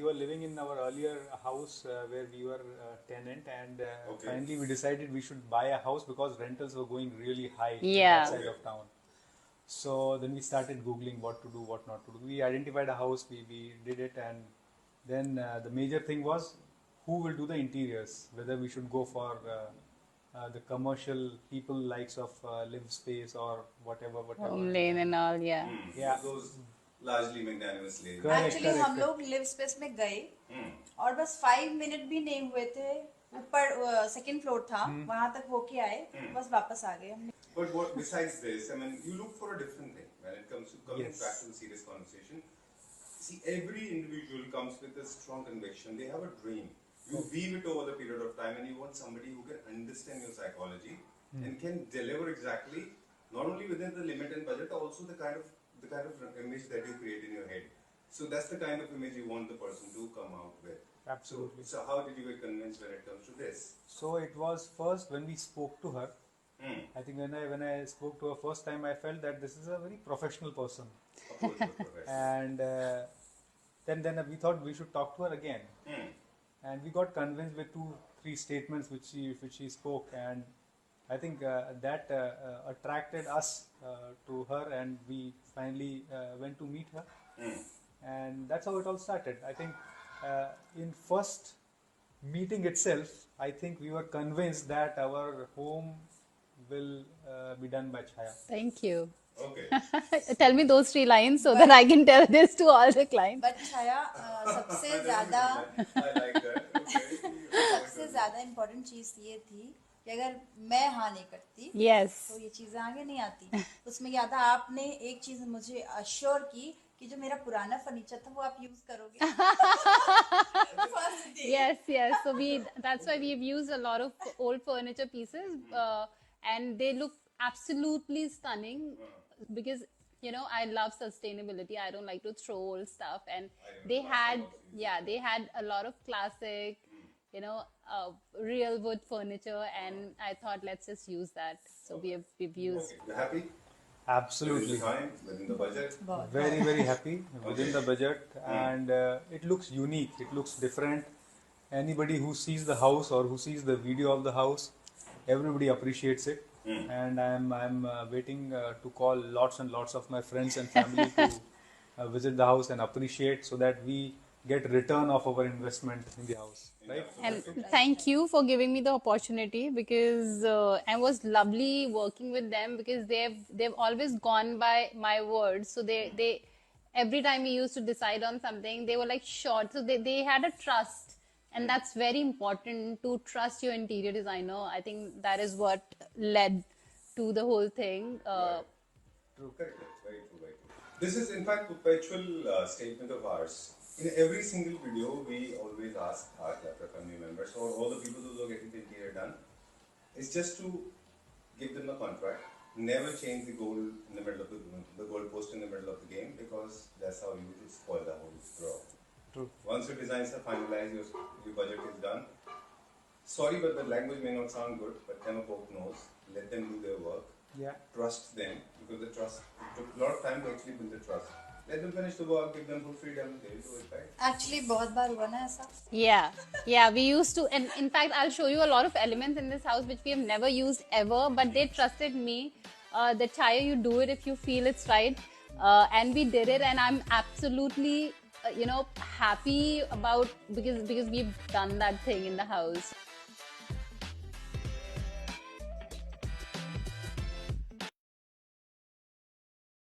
were living in our earlier house where we were tenant, and finally we decided we should buy a house because rentals were going really high in that side of town. So then we started Googling what to do, what not to do. We identified a house, we did it, and then the major thing was who will do the interiors, whether we should go for the commercial people likes of Live Space or whatever. Home Lane and all, yeah. Those largely magnanimous lanes. Actually हम लोग live space में गए और बस 5 minute भी नहीं हुए थे, ऊपर सेकंड फ्लोर था, वहां तक होके आए, बस वापस आ गए हमने. But what besides this, I mean, you look for a different thing when it comes to coming back to the serious conversation. See, every individual comes with a strong conviction. They have a dream. You weave it over the period of time, and you want somebody who can understand your psychology and can deliver exactly not only within the limit and budget, also the kind of image that you create in your head. So that's the kind of image you want the person to come out with. Absolutely. So how did you get convinced when it comes to this? So it was first when we spoke to her. I think when I spoke to her first time, I felt that this is a very professional person. And then we thought we should talk to her again. And we got convinced with 2-3 statements which she spoke, and I think that attracted us to her, and we finally went to meet her. And that's how it all started. I think in first meeting itself, I think we were convinced that our home will be done by Chhaya. Thank you. Okay. Tell me those 3 lines so that I can tell this to all the clients. But Chhaya, सबसे ज़्यादा I like that. Okay. सबसे ज़्यादा important चीज़ ये थी कि अगर मैं हाँ नहीं करती, Yes. तो ये चीज़ें आगे नहीं आती. उसमें क्या था, आपने एक चीज़ मुझे अश्योर की कि जो मेरा पुराना फर्नीचर था वो आप यूज करोगे. Yes. So that's why we've used a lot of old furniture pieces, and they look absolutely stunning because I love sustainability. I don't like to throw old stuff, and they had a lot of classic, real wood furniture, and I thought let's just use that. So we've used. Okay. You happy? Absolutely. Within the budget? Very, very happy within the budget, and it looks unique, it looks different. Anybody who sees the house or who sees the video of the house, everybody appreciates it. And I'm waiting to call lots and lots of my friends and family to visit the house and appreciate, so that we get return of our investment in the house, right? And thank you for giving me the opportunity, because it was lovely working with them, because they've always gone by my words. So they every time we used to decide on something, they were like short. So they had a trust, and that's very important, to trust your interior designer. I think that is what led to the whole thing. True, correct. Very true, very true. This is in fact perpetual statement of ours. In every single video, we always ask our Klepra family members or all the people who are getting the interior done, is just to give them a contract. Never change the goal in the middle of the goal post in the middle of the game, because that's how you will spoil the whole draw. True. Once your designs are finalized, your budget is done. Sorry, but the language may not sound good, but them a poke knows. Let them do their work. Yeah. Trust them, because it took a lot of time to actually build the trust. Let them finish the work, give them full freedom, they'll do it, right? Actually बहुत बार हुआ ना ऐसा. Yeah, we used to, and in fact I'll show you a lot of elements in this house which we have never used ever, but they trusted me that Chhaya, you do it if you feel it's right, and we did it, and I'm absolutely happy about, because we've done that thing in the house.